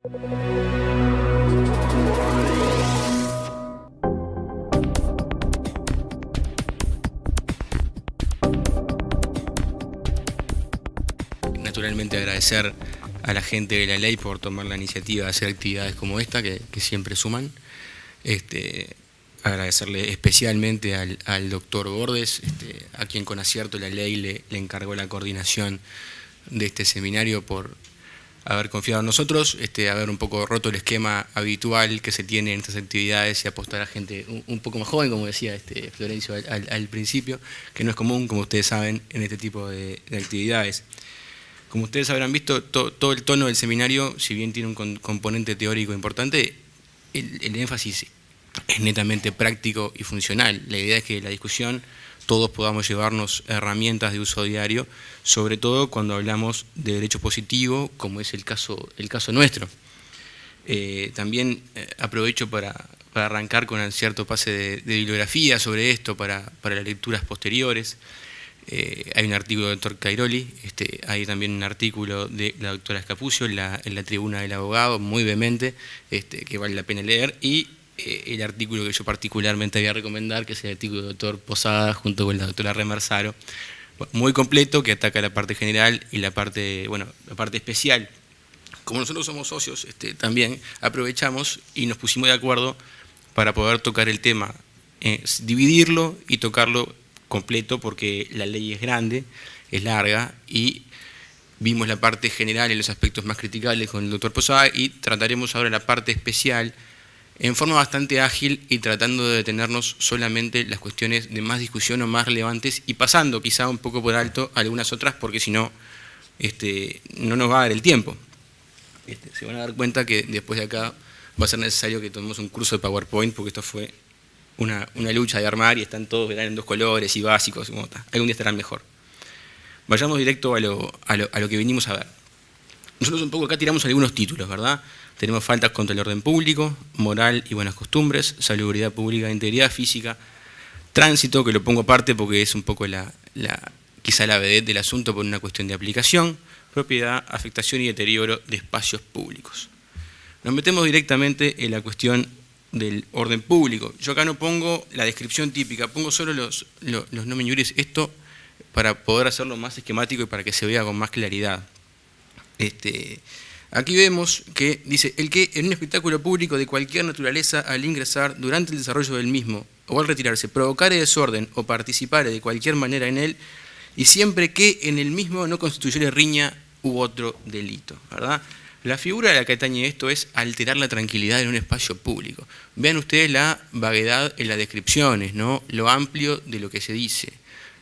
Naturalmente agradecer a la gente de la ley por tomar la iniciativa de hacer actividades como esta, que siempre suman. Agradecerle especialmente al doctor Bordes, a quien con acierto la ley le encargó la coordinación de este seminario por haber confiado en nosotros, haber un poco roto el esquema habitual que se tiene en estas actividades y apostar a gente un poco más joven, como decía Florencio al principio, que no es común, como ustedes saben, en este tipo de actividades. Como ustedes habrán visto, todo el tono del seminario, si bien tiene un componente teórico importante, el énfasis es netamente práctico y funcional. La idea es que la discusión todos podamos llevarnos herramientas de uso diario, sobre todo cuando hablamos de derecho positivo, como es el caso nuestro. También aprovecho para arrancar con un cierto pase de bibliografía sobre esto para las lecturas posteriores. Hay un artículo del doctor Cairoli, hay también un artículo de la doctora Escapucio en la tribuna del abogado, muy vehemente, que vale la pena leer, y el artículo que yo particularmente voy a recomendar, que es el artículo del doctor Posada junto con la doctora Remersaro, muy completo, que ataca la parte general y la parte especial. Como nosotros somos socios, también aprovechamos y nos pusimos de acuerdo para poder tocar el tema, dividirlo y tocarlo completo, porque la ley es grande, es larga, y vimos la parte general en los aspectos más criticables con el doctor Posada, y trataremos ahora la parte especial en forma bastante ágil y tratando de detenernos solamente las cuestiones de más discusión o más relevantes, y pasando quizá un poco por alto algunas otras, porque si no, no nos va a dar el tiempo. Se van a dar cuenta que después de acá va a ser necesario que tomemos un curso de PowerPoint, porque esto fue una lucha de armar y están todos en dos colores y básicos, algún día estarán mejor. Vayamos directo a lo que venimos a ver. Nosotros un poco acá tiramos algunos títulos, ¿verdad? Tenemos faltas contra el orden público, moral y buenas costumbres, salubridad pública e integridad física, tránsito, que lo pongo aparte porque es un poco quizá la vedette del asunto por una cuestión de aplicación, propiedad, afectación y deterioro de espacios públicos. Nos metemos directamente en la cuestión del orden público. Yo acá no pongo la descripción típica, pongo solo los nomen iuris, esto para poder hacerlo más esquemático y para que se vea con más claridad. Aquí vemos que dice, el que en un espectáculo público de cualquier naturaleza, al ingresar durante el desarrollo del mismo o al retirarse, provocare desorden o participare de cualquier manera en él, y siempre que en el mismo no constituyere riña u otro delito, ¿verdad? La figura de la que atañe esto es alterar la tranquilidad en un espacio público. Vean ustedes la vaguedad en las descripciones, ¿no? Lo amplio de lo que se dice.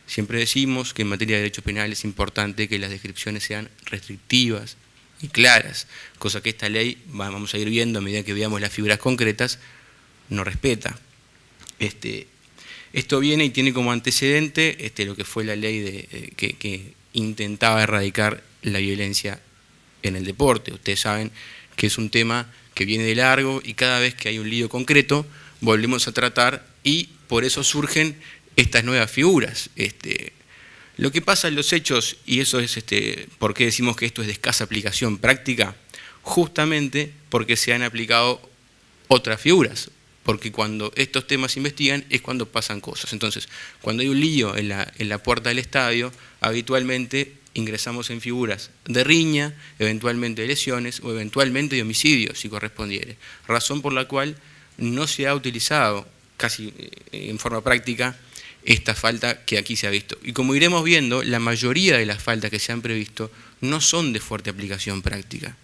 Siempre decimos que en materia de derecho penal es importante que las descripciones sean restrictivas y claras, cosa que esta ley, vamos a ir viendo a medida que veamos las figuras concretas, no respeta. Esto viene y tiene como antecedente lo que fue la ley que intentaba erradicar la violencia en el deporte. Ustedes saben que es un tema que viene de largo y cada vez que hay un lío concreto volvemos a tratar, y por eso surgen estas nuevas figuras. Lo que pasa en los hechos, y eso es por qué decimos que esto es de escasa aplicación práctica, justamente porque se han aplicado otras figuras, porque cuando estos temas se investigan es cuando pasan cosas. Entonces, cuando hay un lío en la puerta del estadio, habitualmente ingresamos en figuras de riña, eventualmente de lesiones o eventualmente de homicidio, si correspondiere. Razón por la cual no se ha utilizado casi en forma práctica esta falta que aquí se ha visto. Y como iremos viendo, la mayoría de las faltas que se han previsto no son de fuerte aplicación práctica.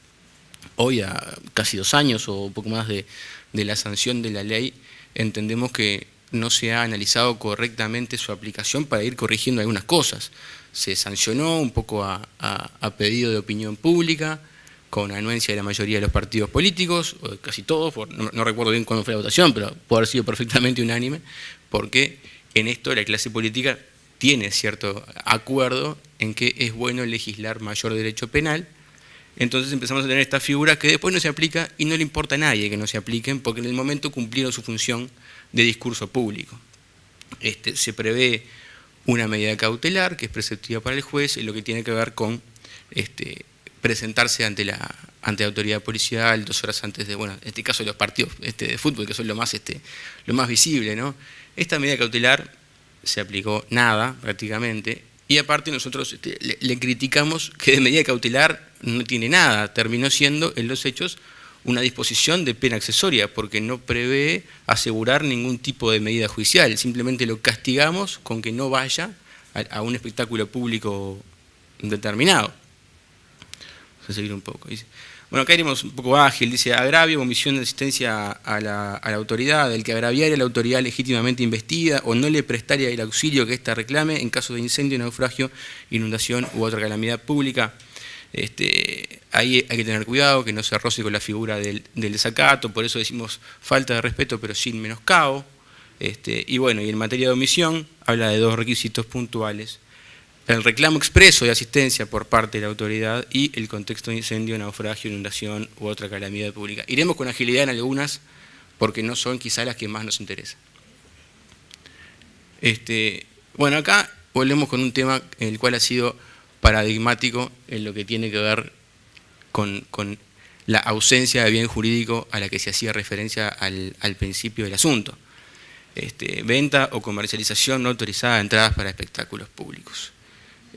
Hoy, a casi 2 años o un poco más de la sanción de la ley, entendemos que no se ha analizado correctamente su aplicación para ir corrigiendo algunas cosas. Se sancionó un poco a pedido de opinión pública, con anuencia de la mayoría de los partidos políticos, o de casi todos, no recuerdo bien cuándo fue la votación, pero puede haber sido perfectamente unánime, porque en esto la clase política tiene cierto acuerdo en que es bueno legislar mayor derecho penal. Entonces empezamos a tener esta figura que después no se aplica y no le importa a nadie que no se apliquen, porque en el momento cumplieron su función de discurso público. Se prevé una medida cautelar que es preceptiva para el juez en lo que tiene que ver con presentarse ante la autoridad policial 2 horas antes de, bueno, en este caso de los partidos de fútbol, que son lo más visible, ¿no? Esta medida cautelar se aplicó nada, prácticamente, y aparte nosotros le criticamos que de medida cautelar no tiene nada, terminó siendo en los hechos una disposición de pena accesoria, porque no prevé asegurar ningún tipo de medida judicial, simplemente lo castigamos con que no vaya a un espectáculo público determinado. Vamos a seguir un poco. Dice, bueno, acá iremos un poco ágil, dice, agravio o omisión de asistencia a la autoridad, el que agraviare a la autoridad legítimamente investida o no le prestaria el auxilio que ésta reclame en caso de incendio, naufragio, inundación u otra calamidad pública. Ahí hay que tener cuidado, que no se roce con la figura del desacato, por eso decimos falta de respeto, pero sin menoscabo. Y bueno, y en materia de omisión, habla de 2 requisitos puntuales: el reclamo expreso de asistencia por parte de la autoridad y el contexto de incendio, naufragio, inundación u otra calamidad pública. Iremos con agilidad en algunas, porque no son quizá las que más nos interesan. Bueno, acá volvemos con un tema en el cual ha sido paradigmático en lo que tiene que ver con la ausencia de bien jurídico a la que se hacía referencia al principio del asunto. Venta o comercialización no autorizada de entradas para espectáculos públicos.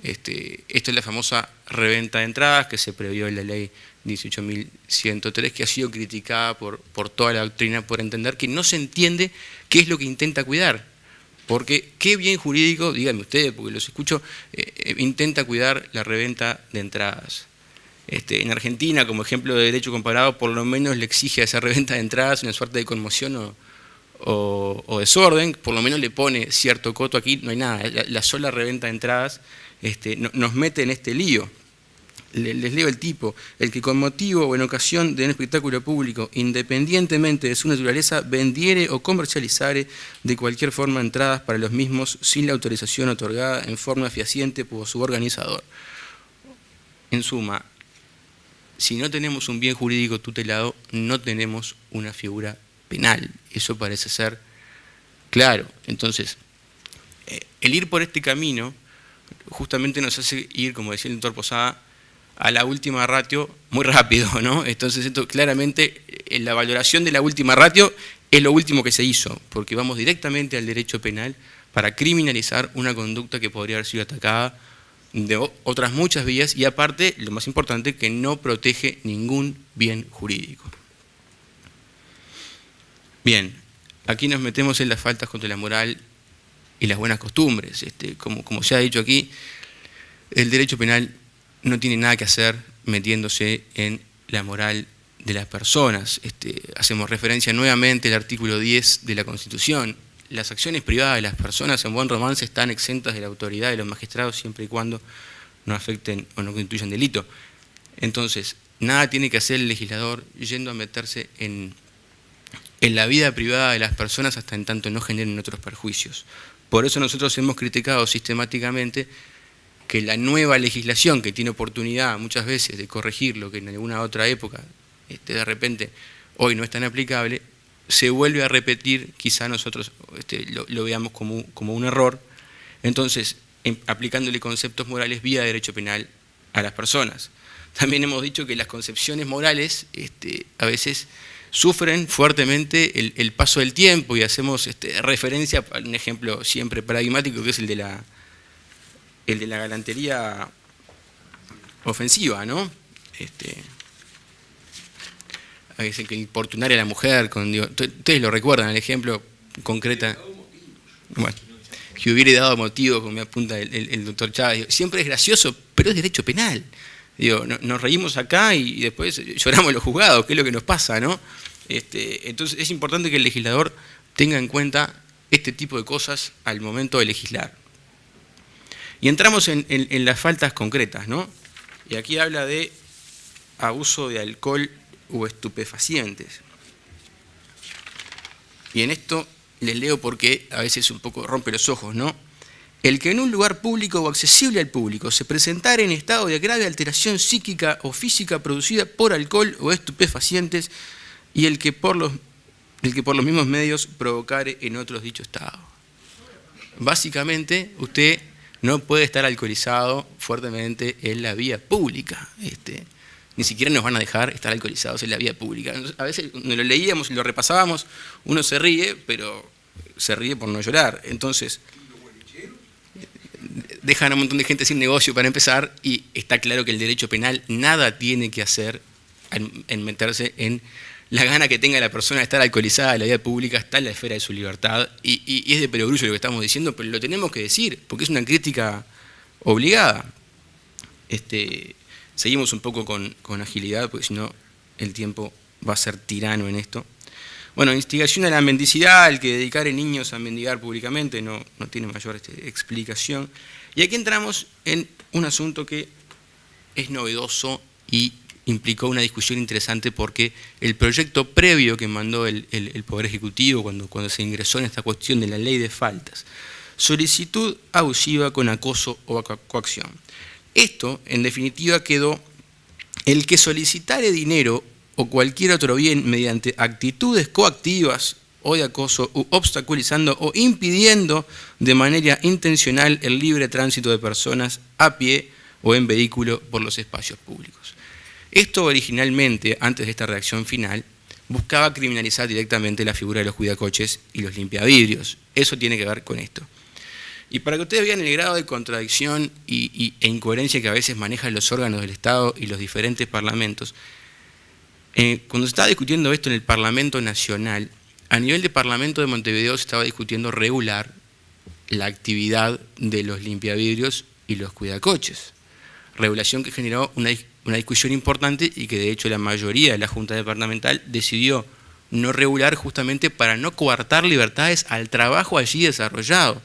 Esto es la famosa reventa de entradas que se previó en la ley 18.103, que ha sido criticada por toda la doctrina por entender que no se entiende qué es lo que intenta cuidar. Porque qué bien jurídico, díganme ustedes, porque los escucho, intenta cuidar la reventa de entradas. En Argentina, como ejemplo de derecho comparado, por lo menos le exige a esa reventa de entradas una suerte de conmoción o desorden, por lo menos le pone cierto coto. Aquí no hay nada, la sola reventa de entradas nos mete en este lío. Les leo el tipo: el que con motivo o en ocasión de un espectáculo público, independientemente de su naturaleza, vendiere o comercializare de cualquier forma entradas para los mismos sin la autorización otorgada en forma fehaciente por su organizador. En suma, si no tenemos un bien jurídico tutelado, no tenemos una figura penal. Eso parece ser claro. Entonces, el ir por este camino justamente nos hace ir, como decía el doctor Posada, a la última ratio muy rápido, ¿no? Entonces, esto claramente, en la valoración de la última ratio es lo último que se hizo, porque vamos directamente al derecho penal para criminalizar una conducta que podría haber sido atacada de otras muchas vías y aparte, lo más importante, que no protege ningún bien jurídico. Bien, aquí nos metemos en las faltas contra la moral y las buenas costumbres. Como se ha dicho aquí, el derecho penal no tiene nada que hacer metiéndose en la moral de las personas. Hacemos referencia nuevamente al artículo 10 de la Constitución. Las acciones privadas de las personas en buen romance están exentas de la autoridad de los magistrados siempre y cuando no afecten o no constituyan delito. Entonces, nada tiene que hacer el legislador yendo a meterse en la vida privada de las personas hasta en tanto no generen otros perjuicios. Por eso nosotros hemos criticado sistemáticamente que la nueva legislación, que tiene oportunidad muchas veces de corregir lo que en alguna otra época de repente hoy no es tan aplicable, se vuelve a repetir, quizá nosotros lo veamos como un error, entonces aplicándole conceptos morales vía derecho penal a las personas. También hemos dicho que las concepciones morales a veces sufren fuertemente el paso del tiempo y hacemos referencia a un ejemplo siempre paradigmático que es el de la galantería ofensiva, ¿no? A veces que importunar a la mujer, ustedes lo recuerdan, el ejemplo concreto, bueno, que hubiera dado motivo, como me apunta el doctor Chávez, siempre es gracioso, pero es derecho penal. Nos reímos acá y después lloramos en los juzgados, que es lo que nos pasa, ¿no? Entonces es importante que el legislador tenga en cuenta este tipo de cosas al momento de legislar. Y entramos en las faltas concretas, ¿no? Y aquí habla de abuso de alcohol o estupefacientes. Y en esto les leo porque a veces un poco rompe los ojos, ¿no? El que en un lugar público o accesible al público se presentara en estado de grave alteración psíquica o física producida por alcohol o estupefacientes y el que por los mismos medios provocare en otros dicho estado. Básicamente, usted no puede estar alcoholizado fuertemente en la vía pública. Ni siquiera nos van a dejar estar alcoholizados en la vía pública. A veces cuando lo leíamos y lo repasábamos, uno se ríe, pero se ríe por no llorar. Entonces, dejan a un montón de gente sin negocio para empezar, y está claro que el derecho penal nada tiene que hacer en meterse en la gana que tenga la persona de estar alcoholizada en la vía pública. Está en la esfera de su libertad, y es de perogrullo lo que estamos diciendo, pero lo tenemos que decir, porque es una crítica obligada. Seguimos un poco con agilidad, porque si no el tiempo va a ser tirano en esto. Bueno, instigación a la mendicidad, el que dedicar a niños a mendigar públicamente no tiene mayor explicación. Y aquí entramos en un asunto que es novedoso y implicó una discusión interesante, porque el proyecto previo que mandó el Poder Ejecutivo cuando se ingresó en esta cuestión de la ley de faltas, solicitud abusiva con acoso o coacción. Esto, en definitiva, quedó: el que solicitare dinero o cualquier otro bien mediante actitudes coactivas o de acoso, u obstaculizando o impidiendo de manera intencional el libre tránsito de personas a pie o en vehículo por los espacios públicos. Esto originalmente, antes de esta redacción final, buscaba criminalizar directamente la figura de los cuidacoches y los limpiavidrios. Eso tiene que ver con esto. Y para que ustedes vean el grado de contradicción e incoherencia que a veces manejan los órganos del Estado y los diferentes parlamentos, cuando se estaba discutiendo esto en el Parlamento Nacional, a nivel de Parlamento de Montevideo se estaba discutiendo regular la actividad de los limpiavidrios y los cuidacoches. Regulación que generó una discusión importante, y que de hecho la mayoría de la Junta Departamental decidió no regular, justamente para no coartar libertades al trabajo allí desarrollado.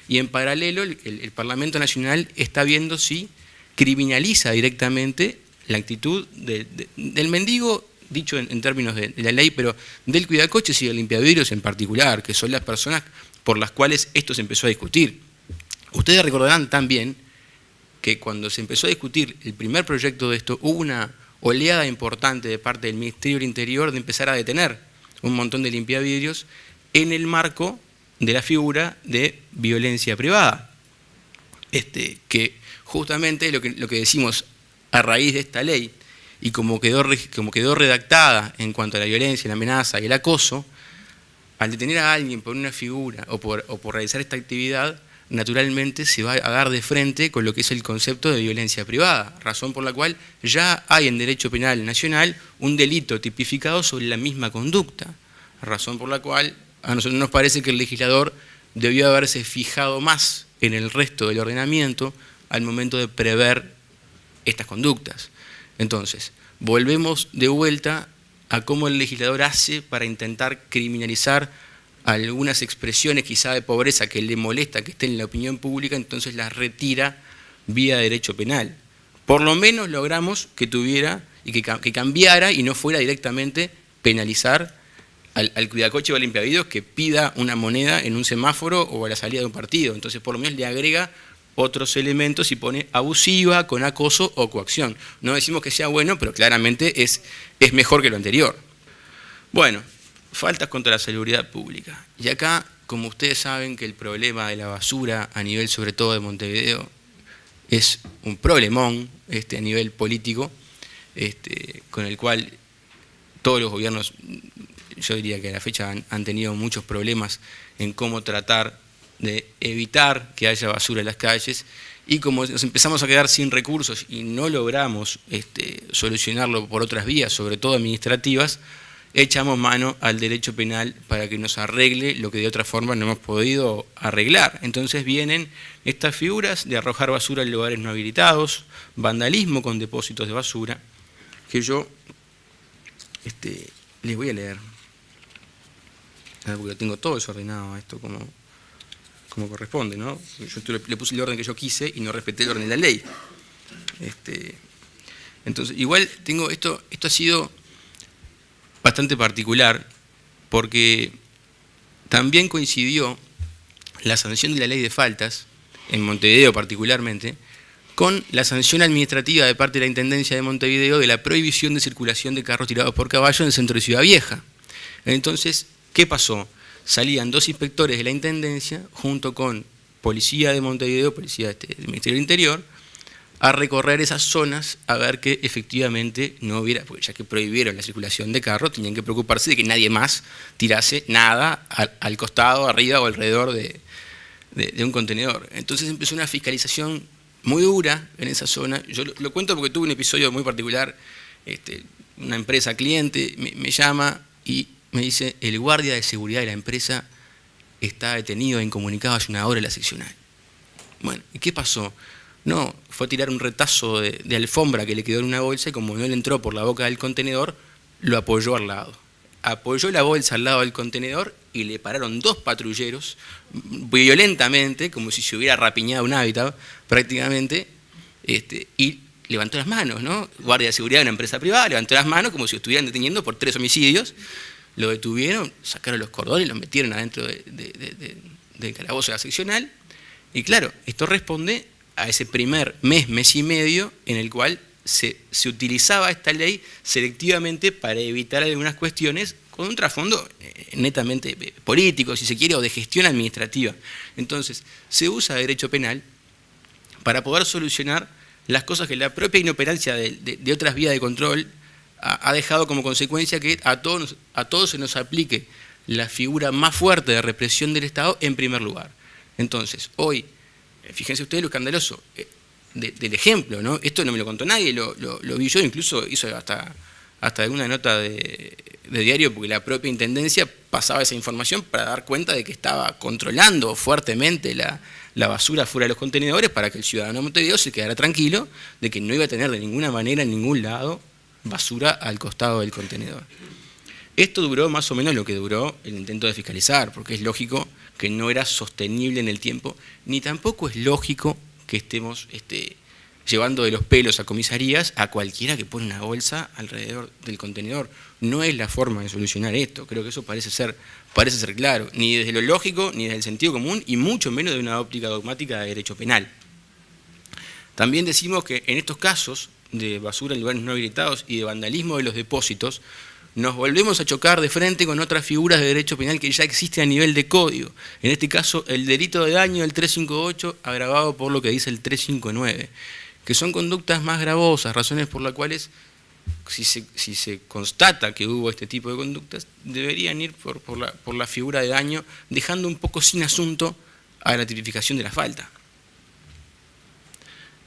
Y en paralelo el Parlamento Nacional está viendo si criminaliza directamente la actitud del mendigo, dicho en términos de la ley, pero del cuidacoches y del limpiavidrios en particular, que son las personas por las cuales esto se empezó a discutir. Ustedes recordarán también que cuando se empezó a discutir el primer proyecto de esto, hubo una oleada importante de parte del Ministerio del Interior de empezar a detener un montón de limpiavidrios en el marco de la figura de violencia privada, que justamente lo que decimos a raíz de esta ley, y como quedó redactada en cuanto a la violencia, la amenaza y el acoso, al detener a alguien por una figura o por realizar esta actividad, naturalmente se va a dar de frente con lo que es el concepto de violencia privada, razón por la cual ya hay en derecho penal nacional un delito tipificado sobre la misma conducta, razón por la cual a nosotros nos parece que el legislador debió haberse fijado más en el resto del ordenamiento al momento de prever estas conductas. Entonces, volvemos de vuelta a cómo el legislador hace para intentar criminalizar algunas expresiones quizá de pobreza que le molesta que estén en la opinión pública, entonces las retira vía derecho penal. Por lo menos logramos que tuviera y que cambiara y no fuera directamente penalizar al cuidacoche o al limpiavidrios que pida una moneda en un semáforo o a la salida de un partido. Entonces por lo menos le agrega otros elementos y pone abusiva, con acoso o coacción. No decimos que sea bueno, pero claramente es mejor que lo anterior. Bueno, faltas contra la salubridad pública. Y acá, como ustedes saben que el problema de la basura a nivel sobre todo de Montevideo es un problemón a nivel político, con el cual todos los gobiernos, yo diría que a la fecha han tenido muchos problemas en cómo tratar de evitar que haya basura en las calles, y como nos empezamos a quedar sin recursos y no logramos solucionarlo por otras vías, sobre todo administrativas, echamos mano al derecho penal para que nos arregle lo que de otra forma no hemos podido arreglar. Entonces vienen estas figuras de arrojar basura en lugares no habilitados, vandalismo con depósitos de basura, que yo les voy a leer, porque tengo todo desordenado a esto como corresponde, ¿no? Yo le puse el orden que yo quise y no respeté el orden de la ley. Entonces, igual tengo esto ha sido bastante particular, porque también coincidió la sanción de la ley de faltas, en Montevideo particularmente, con la sanción administrativa de parte de la Intendencia de Montevideo de la prohibición de circulación de carros tirados por caballo en el centro de Ciudad Vieja. Entonces, ¿qué pasó? Salían 2 inspectores de la Intendencia junto con policía de Montevideo, policía del Ministerio del Interior, a recorrer esas zonas a ver que efectivamente no hubiera, porque ya que prohibieron la circulación de carros, tenían que preocuparse de que nadie más tirase nada al costado, arriba o alrededor de un contenedor. Entonces empezó una fiscalización muy dura en esa zona. Yo lo cuento porque tuve un episodio muy particular. Una empresa cliente me llama y me dice: el guardia de seguridad de la empresa está detenido e incomunicado hace una hora en la seccional. Bueno, ¿y qué pasó? No, fue a tirar un retazo de alfombra que le quedó en una bolsa y como no le entró por la boca del contenedor, lo apoyó al lado. Apoyó la bolsa al lado del contenedor y le pararon 2 patrulleros violentamente, como si se hubiera rapiñado un hábitat prácticamente, y levantó las manos, ¿no? Guardia de seguridad de una empresa privada, levantó las manos como si estuvieran deteniendo por 3 homicidios, lo detuvieron, sacaron los cordones y los metieron adentro del calabozo de la seccional, y claro, esto responde a ese primer mes y medio en el cual se utilizaba esta ley selectivamente para evitar algunas cuestiones con un trasfondo netamente político, si se quiere, o de gestión administrativa. Entonces, se usa derecho penal para poder solucionar las cosas que la propia inoperancia de otras vías de control ha dejado como consecuencia que a todos se nos aplique la figura más fuerte de represión del Estado en primer lugar. Entonces, hoy, fíjense ustedes lo escandaloso del ejemplo, ¿no? Esto no me lo contó nadie, lo vi yo, incluso hizo hasta alguna nota de diario, porque la propia Intendencia pasaba esa información para dar cuenta de que estaba controlando fuertemente la basura fuera de los contenedores para que el ciudadano de Montevideo se quedara tranquilo de que no iba a tener de ninguna manera en ningún lado basura al costado del contenedor. Esto duró más o menos lo que duró el intento de fiscalizar, porque es lógico que no era sostenible en el tiempo, ni tampoco es lógico que estemos llevando de los pelos a comisarías a cualquiera que pone una bolsa alrededor del contenedor. No es la forma de solucionar esto, creo que eso parece ser claro, ni desde lo lógico, ni desde el sentido común, y mucho menos de una óptica dogmática de derecho penal. También decimos que en estos casos de basura en lugares no habilitados y de vandalismo de los depósitos, nos volvemos a chocar de frente con otras figuras de derecho penal que ya existen a nivel de código. En este caso, el delito de daño del 358 agravado por lo que dice el 359, que son conductas más gravosas, razones por las cuales, si se constata que hubo este tipo de conductas, deberían ir por la figura de daño, dejando un poco sin asunto a la tipificación de la falta.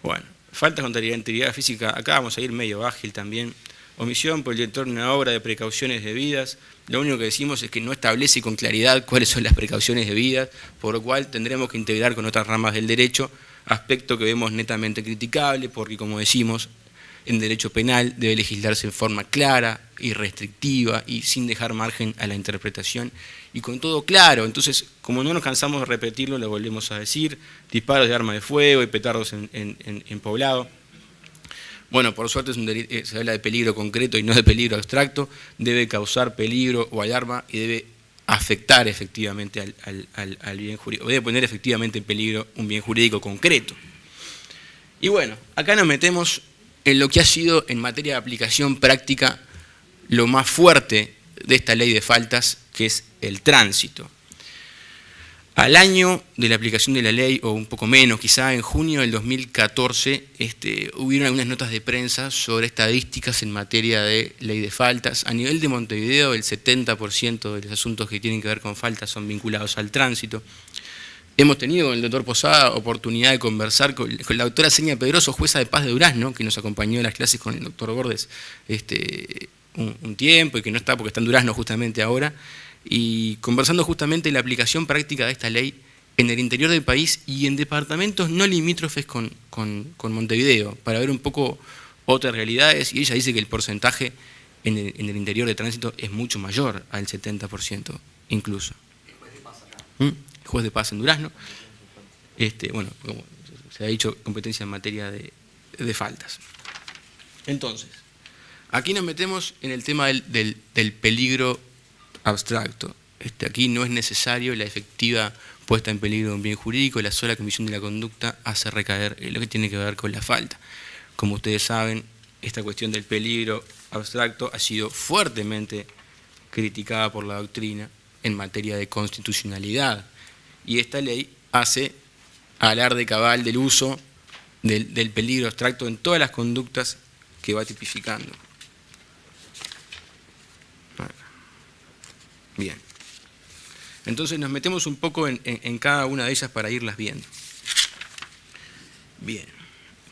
Bueno, falta contra la integridad física, acá vamos a ir medio ágil también. Omisión por el director de una obra de precauciones debidas. Lo único que decimos es que no establece con claridad cuáles son las precauciones debidas, por lo cual tendremos que integrar con otras ramas del derecho, aspecto que vemos netamente criticable, porque como decimos, en derecho penal debe legislarse en forma clara y restrictiva y sin dejar margen a la interpretación y con todo claro. Entonces, como no nos cansamos de repetirlo, lo volvemos a decir: disparos de arma de fuego y petardos en poblado. Bueno, por suerte se habla de peligro concreto y no de peligro abstracto, debe causar peligro o alarma y debe afectar efectivamente al bien jurídico, o debe poner efectivamente en peligro un bien jurídico concreto. Y bueno, acá nos metemos en lo que ha sido en materia de aplicación práctica lo más fuerte de esta ley de faltas, que es el tránsito. Al año de la aplicación de la ley, o un poco menos, quizá en junio del 2014, hubieron algunas notas de prensa sobre estadísticas en materia de ley de faltas. A nivel de Montevideo, el 70% de los asuntos que tienen que ver con faltas son vinculados al tránsito. Hemos tenido con el doctor Posada oportunidad de conversar con la doctora Seña Pedroso, jueza de paz de Durazno, que nos acompañó en las clases con el doctor Bordes un tiempo y que no está porque está en Durazno justamente ahora, y conversando justamente la aplicación práctica de esta ley en el interior del país y en departamentos no limítrofes con Montevideo, para ver un poco otras realidades, y ella dice que el porcentaje en el interior de tránsito es mucho mayor, al 70% incluso. ¿El juez de paz acá? Juez de paz en Durazno. Bueno, como se ha dicho, competencia en materia de faltas. Entonces, aquí nos metemos en el tema del peligro abstracto. Aquí no es necesario la efectiva puesta en peligro de un bien jurídico, la sola comisión de la conducta hace recaer en lo que tiene que ver con la falta. Como ustedes saben, esta cuestión del peligro abstracto ha sido fuertemente criticada por la doctrina en materia de constitucionalidad, y esta ley hace alarde cabal del uso del peligro abstracto en todas las conductas que va tipificando. Bien. Entonces nos metemos un poco en cada una de ellas para irlas viendo. Bien.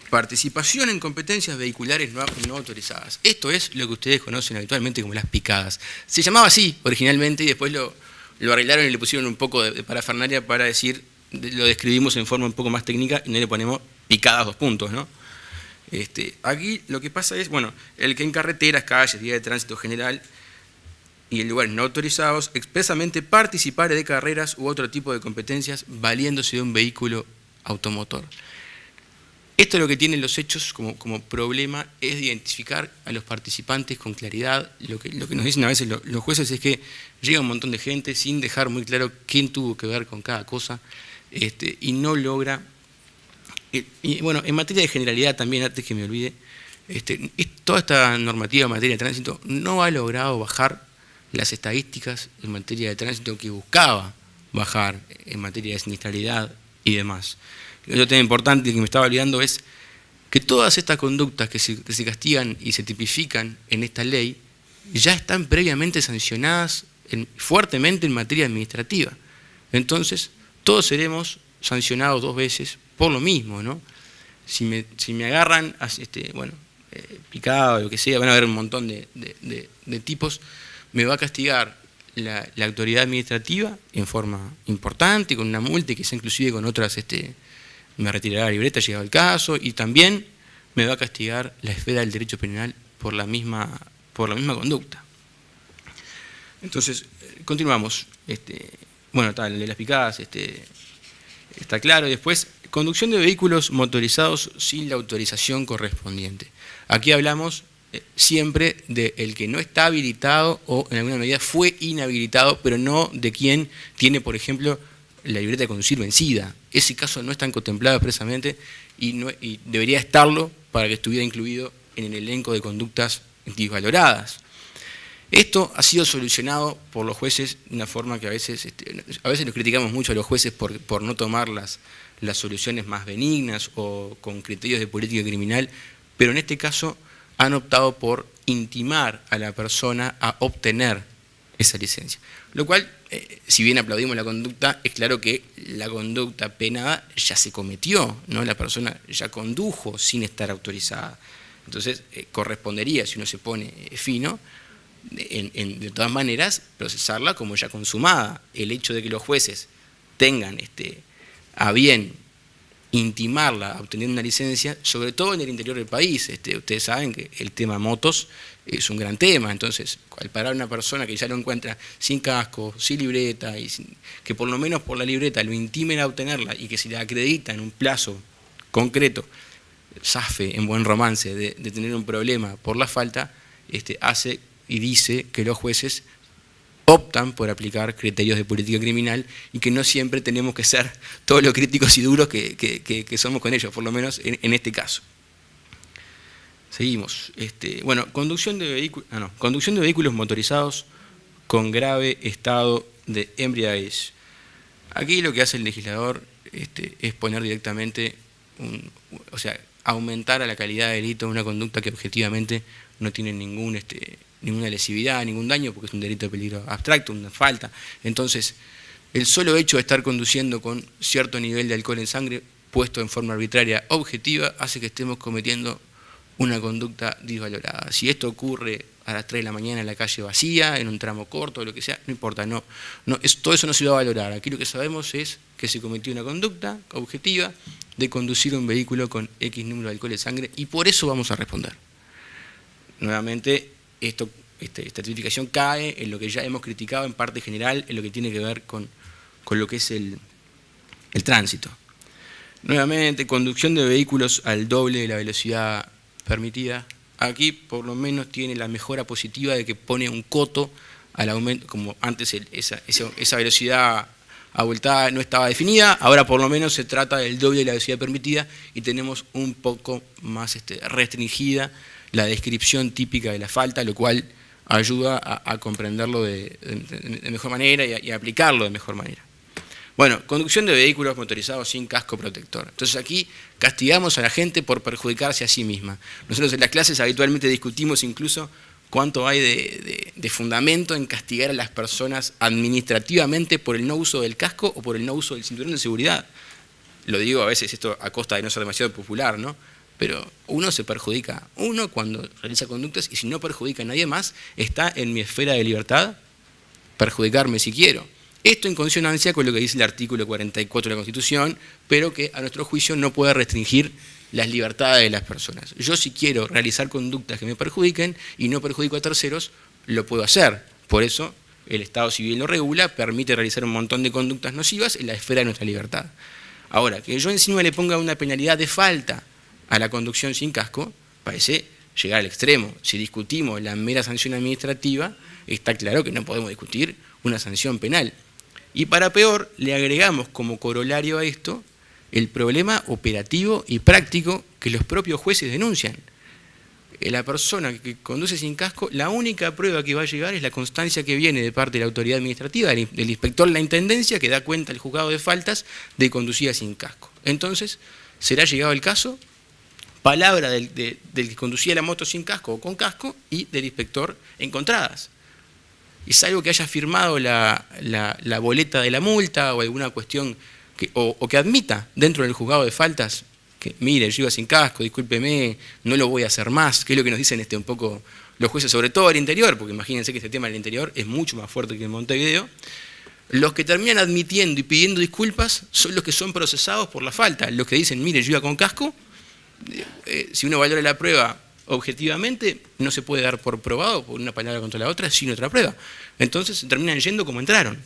Participación en competencias vehiculares no autorizadas. Esto es lo que ustedes conocen habitualmente como las picadas. Se llamaba así originalmente y después lo arreglaron y le pusieron un poco de parafernalia para decir, lo describimos en forma un poco más técnica y no le ponemos picadas 2 puntos, ¿no? Aquí lo que pasa es, bueno, el que en carreteras, calles, vías de tránsito general y en lugares no autorizados expresamente participare de carreras u otro tipo de competencias valiéndose de un vehículo automotor. Esto es lo que tienen los hechos como problema, es identificar a los participantes con claridad. Lo que nos dicen a veces los jueces es que llega un montón de gente sin dejar muy claro quién tuvo que ver con cada cosa, y no logra. Y bueno, en materia de generalidad también, antes que me olvide, toda esta normativa en materia de tránsito no ha logrado bajar las estadísticas en materia de tránsito que buscaba bajar en materia de siniestralidad y demás. Otro tema importante que me estaba olvidando es que todas estas conductas que se castigan y se tipifican en esta ley ya están previamente sancionadas fuertemente en materia administrativa. Entonces, todos seremos sancionados 2 veces por lo mismo, ¿no? Si me agarran, picado o lo que sea, van a haber un montón de tipos, me va a castigar la autoridad administrativa en forma importante, con una multa y quizá inclusive con otras, me retirará la libreta llegado el caso, y también me va a castigar la esfera del derecho penal por la misma conducta. Entonces, continuamos. Bueno, el de las picadas está claro. Y después, conducción de vehículos motorizados sin la autorización correspondiente. Aquí hablamos siempre del que no está habilitado o en alguna medida fue inhabilitado, pero no de quien tiene, por ejemplo, la libreta de conducir vencida. Ese caso no está contemplado expresamente y debería estarlo para que estuviera incluido en el elenco de conductas disvaloradas. Esto ha sido solucionado por los jueces de una forma que a veces los criticamos mucho a los jueces por no tomar las soluciones más benignas o con criterios de política criminal, pero en este caso han optado por intimar a la persona a obtener esa licencia. Lo cual, si bien aplaudimos la conducta, es claro que la conducta penada ya se cometió, ¿no? La persona ya condujo sin estar autorizada. Entonces, correspondería, si uno se pone fino, de todas maneras, procesarla como ya consumada. El hecho de que los jueces tengan a bien intimarla a obtener una licencia, sobre todo en el interior del país. Ustedes saben que el tema motos es un gran tema, entonces al parar a una persona que ya lo encuentra sin casco, sin libreta, y que por lo menos por la libreta lo intimen a obtenerla y que si la acredita en un plazo concreto, zafe en buen romance de tener un problema por la falta, hace y dice que los jueces optan por aplicar criterios de política criminal y que no siempre tenemos que ser todos los críticos y duros que somos con ellos, por lo menos en este caso. Seguimos. Bueno, conducción de vehículos motorizados con grave estado de embriaguez. Aquí lo que hace el legislador es poner directamente, aumentar a la calidad de delito una conducta que objetivamente no tiene ninguna lesividad, ningún daño, porque es un delito de peligro abstracto, una falta. Entonces, el solo hecho de estar conduciendo con cierto nivel de alcohol en sangre, puesto en forma arbitraria objetiva, hace que estemos cometiendo una conducta disvalorada. Si esto ocurre a las 3 de la mañana en la calle vacía, en un tramo corto, o lo que sea, no importa, todo eso no se va a valorar. Aquí lo que sabemos es que se cometió una conducta objetiva de conducir un vehículo con X número de alcohol en sangre y por eso vamos a responder. Nuevamente, esta tipificación cae en lo que ya hemos criticado en parte general, en lo que tiene que ver con lo que es el tránsito. Nuevamente, conducción de vehículos al doble de la velocidad permitida. Aquí por lo menos tiene la mejora positiva de que pone un coto al aumento, como antes esa velocidad abultada no estaba definida, ahora por lo menos se trata del doble de la velocidad permitida y tenemos un poco más restringida la descripción típica de la falta, lo cual ayuda a comprenderlo de mejor manera y a aplicarlo de mejor manera. Bueno, conducción de vehículos motorizados sin casco protector. Entonces aquí castigamos a la gente por perjudicarse a sí misma. Nosotros en las clases habitualmente discutimos incluso cuánto hay de fundamento en castigar a las personas administrativamente por el no uso del casco o por el no uso del cinturón de seguridad. Lo digo a veces esto a costa de no ser demasiado popular, ¿no? Pero uno se perjudica, uno cuando realiza conductas, y si no perjudica a nadie más, está en mi esfera de libertad perjudicarme si quiero. Esto en consonancia con lo que dice el artículo 44 de la Constitución, pero que a nuestro juicio no puede restringir las libertades de las personas. Yo si quiero realizar conductas que me perjudiquen y no perjudico a terceros, lo puedo hacer. Por eso el Estado civil lo regula, permite realizar un montón de conductas nocivas en la esfera de nuestra libertad. Ahora, que yo encima le ponga una penalidad de falta a la conducción sin casco, parece llegar al extremo. Si discutimos la mera sanción administrativa, está claro que no podemos discutir una sanción penal. Y para peor, le agregamos como corolario a esto el problema operativo y práctico que los propios jueces denuncian. La persona que conduce sin casco, la única prueba que va a llegar es la constancia que viene de parte de la autoridad administrativa, del inspector de la intendencia, que da cuenta al juzgado de faltas de conducida sin casco. Entonces, será llegado el caso, palabra del que conducía la moto sin casco o con casco y del inspector encontradas. Y salvo que haya firmado la boleta de la multa o alguna cuestión o que admita dentro del juzgado de faltas que, mire, yo iba sin casco, discúlpeme, no lo voy a hacer más, que es lo que nos dicen un poco los jueces, sobre todo al interior, porque imagínense que este tema del interior es mucho más fuerte que en Montevideo. Los que terminan admitiendo y pidiendo disculpas son los que son procesados por la falta. Los que dicen, mire, yo iba con casco, si uno valora la prueba objetivamente, no se puede dar por probado por una palabra contra la otra sin otra prueba. Entonces terminan yendo como entraron.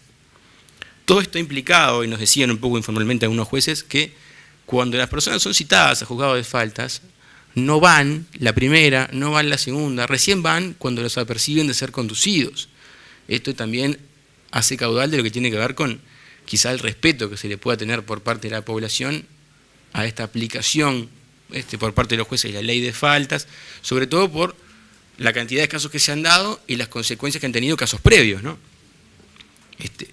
Todo esto implicado, y nos decían un poco informalmente algunos jueces, que cuando las personas son citadas a juzgado de faltas, no van la primera, no van la segunda, recién van cuando los aperciben de ser conducidos. Esto también hace caudal de lo que tiene que ver con quizá el respeto que se le pueda tener por parte de la población a esta aplicación por parte de los jueces de la ley de faltas, sobre todo por la cantidad de casos que se han dado y las consecuencias que han tenido casos previos, ¿no?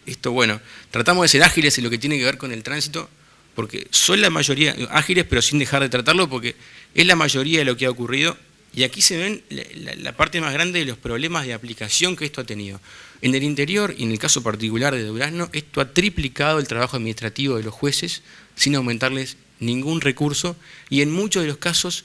Esto, bueno, tratamos de ser ágiles en lo que tiene que ver con el tránsito, porque son la mayoría, ágiles pero sin dejar de tratarlo, porque es la mayoría de lo que ha ocurrido, y aquí se ven la parte más grande de los problemas de aplicación que esto ha tenido. En el interior, y en el caso particular de Durazno, esto ha triplicado el trabajo administrativo de los jueces sin aumentarles ningún recurso, y en muchos de los casos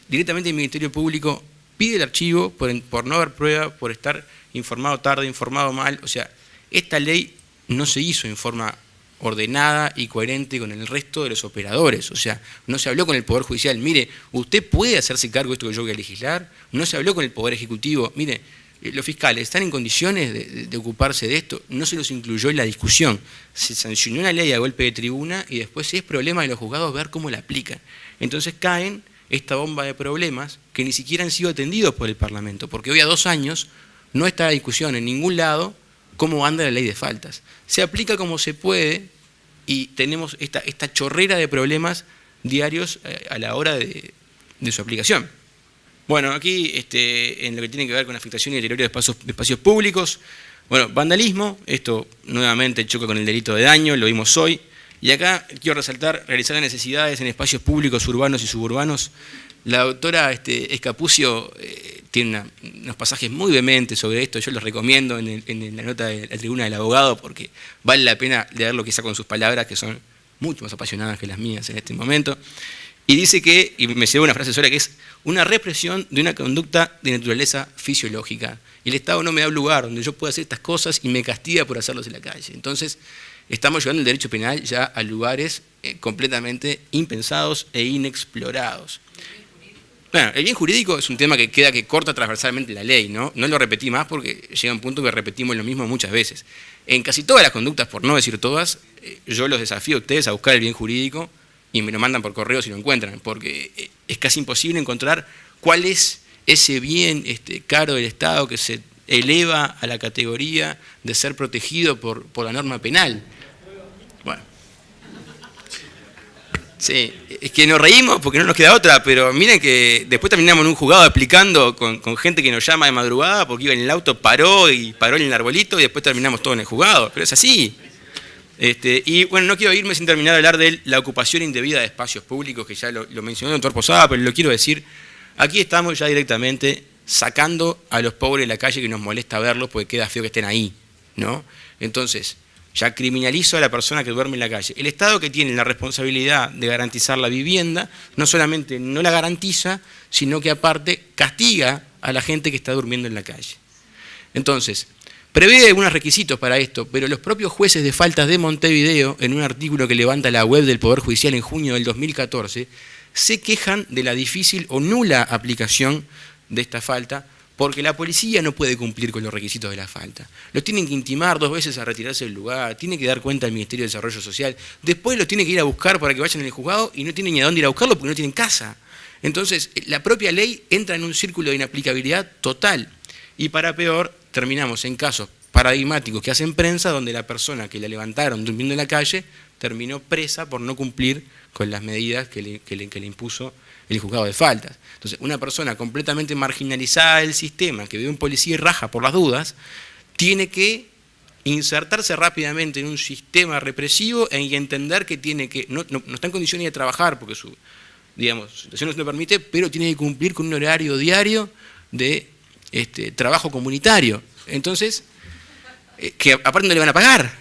directamente el Ministerio Público pide el archivo por no haber prueba, por estar informado tarde, informado mal. O sea, esta ley no se hizo en forma ordenada y coherente con el resto de los operadores. O sea, no se habló con el Poder Judicial, mire, usted puede hacerse cargo de esto que yo voy a legislar. No se habló con el Poder Ejecutivo, mire, los fiscales están en condiciones de ocuparse de esto, no se los incluyó en la discusión. Se sancionó una ley a golpe de tribuna y después es problema de los juzgados ver cómo la aplican. Entonces caen esta bomba de problemas que ni siquiera han sido atendidos por el Parlamento, porque hoy a 2 años no está la discusión en ningún lado cómo anda la ley de faltas. Se aplica como se puede y tenemos esta chorrera de problemas diarios a la hora de su aplicación. Bueno, aquí en lo que tiene que ver con afectación y deterioro de espacios públicos, bueno, vandalismo, esto nuevamente choca con el delito de daño, lo vimos hoy, y acá quiero resaltar, realizar las necesidades en espacios públicos urbanos y suburbanos. La doctora Escapucio tiene unos pasajes muy vehementes sobre esto, yo los recomiendo en la nota de la tribuna del abogado, porque vale la pena leer lo que saca con sus palabras, que son mucho más apasionadas que las mías en este momento. Y dice que, y me lleva una frase sola, que es una represión de una conducta de naturaleza fisiológica. Y el Estado no me da un lugar donde yo pueda hacer estas cosas y me castiga por hacerlos en la calle. Entonces, estamos llevando el derecho penal ya a lugares completamente impensados e inexplorados. Bueno, el bien jurídico es un tema que corta transversalmente la ley, ¿no? No lo repetí más porque llega un punto que repetimos lo mismo muchas veces. En casi todas las conductas, por no decir todas, yo los desafío a ustedes a buscar el bien jurídico y me lo mandan por correo si lo encuentran, porque es casi imposible encontrar cuál es ese bien caro del Estado que se eleva a la categoría de ser protegido por la norma penal. Bueno, sí, es que nos reímos porque no nos queda otra, pero miren que después terminamos en un juzgado explicando con gente que nos llama de madrugada porque iba en el auto, paró en el arbolito y después terminamos todo en el juzgado, pero es así. Y bueno, no quiero irme sin terminar de hablar de la ocupación indebida de espacios públicos, que ya lo mencionó el doctor Posada, pero lo quiero decir. Aquí estamos ya directamente sacando a los pobres de la calle, que nos molesta verlos porque queda feo que estén ahí, ¿no? Entonces, ya criminalizo a la persona que duerme en la calle. El Estado, que tiene la responsabilidad de garantizar la vivienda, no solamente no la garantiza, sino que aparte castiga a la gente que está durmiendo en la calle. Entonces, prevé algunos requisitos para esto, pero los propios jueces de faltas de Montevideo, en un artículo que levanta la web del Poder Judicial en junio del 2014, se quejan de la difícil o nula aplicación de esta falta, porque la policía no puede cumplir con los requisitos de la falta. Los tienen que intimar 2 veces a retirarse del lugar, tiene que dar cuenta al Ministerio de Desarrollo Social, después los tiene que ir a buscar para que vayan en el juzgado y no tienen ni a dónde ir a buscarlo porque no tienen casa. Entonces, la propia ley entra en un círculo de inaplicabilidad total. Y para peor, terminamos en casos paradigmáticos que hacen prensa, donde la persona que la levantaron durmiendo en la calle terminó presa por no cumplir con las medidas que le impuso el juzgado de faltas. Entonces, una persona completamente marginalizada del sistema, que ve a un policía y raja por las dudas, tiene que insertarse rápidamente en un sistema represivo y entender que tiene que, no está en condiciones de trabajar porque su situación no se lo permite, pero tiene que cumplir con un horario diario de trabajo comunitario. Entonces, que aparte no le van a pagar.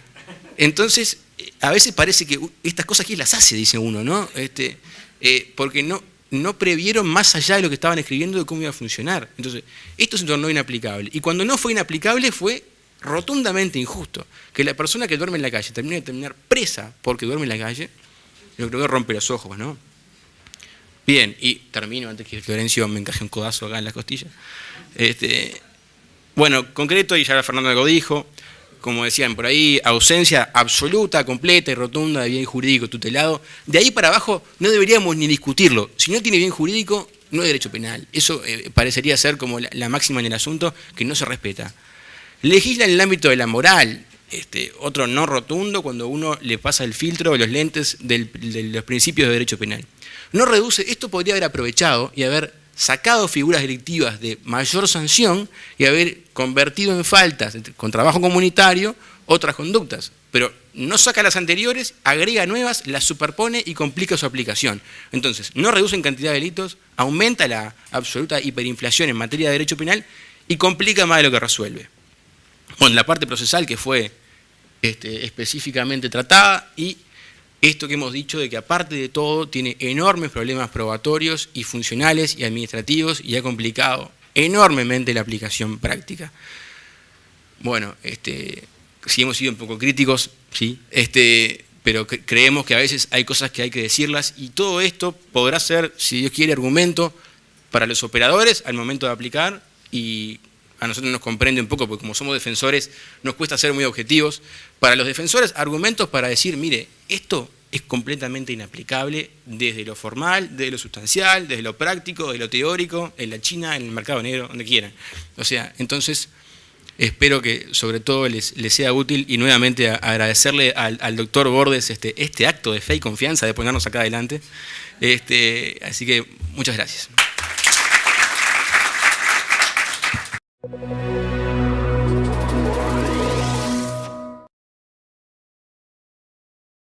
Entonces, a veces parece que estas cosas ¿quién las hace?, dice uno, ¿no? Porque no previeron más allá de lo que estaban escribiendo de cómo iba a funcionar. Entonces, esto se tornó inaplicable. Y cuando no fue inaplicable fue rotundamente injusto. Que la persona que duerme en la calle terminar presa porque duerme en la calle, yo creo que rompe los ojos, ¿no? Bien, y termino antes que Florencio me encaje un codazo acá en las costillas. Bueno, concreto, y ya Fernando lo dijo, como decían por ahí, ausencia absoluta, completa y rotunda de bien jurídico tutelado. De ahí para abajo no deberíamos ni discutirlo. Si no tiene bien jurídico, no hay derecho penal. Eso parecería ser como la máxima en el asunto, que no se respeta. Legisla en el ámbito de la moral, otro no rotundo cuando uno le pasa el filtro o los lentes de los principios de derecho penal. No reduce, esto podría haber aprovechado y haber sacado figuras delictivas de mayor sanción y haber convertido en faltas con trabajo comunitario otras conductas, pero no saca las anteriores, agrega nuevas, las superpone y complica su aplicación. Entonces, no reduce en cantidad de delitos, aumenta la absoluta hiperinflación en materia de derecho penal y complica más de lo que resuelve. Bueno, la parte procesal que fue específicamente tratada, y esto que hemos dicho de que aparte de todo tiene enormes problemas probatorios y funcionales y administrativos y ha complicado enormemente la aplicación práctica. Bueno, sí hemos sido un poco críticos, sí, pero creemos que a veces hay cosas que hay que decirlas y todo esto podrá ser, si Dios quiere, argumento para los operadores al momento de aplicar, y a nosotros nos comprende un poco porque como somos defensores nos cuesta ser muy objetivos. Para los defensores, argumentos para decir, mire, esto es completamente inaplicable desde lo formal, desde lo sustancial, desde lo práctico, desde lo teórico, en la China, en el mercado negro, donde quieran. O sea, entonces espero que sobre todo les sea útil, y nuevamente agradecerle al doctor Bordes este acto de fe y confianza de ponernos acá adelante. Así que muchas gracias.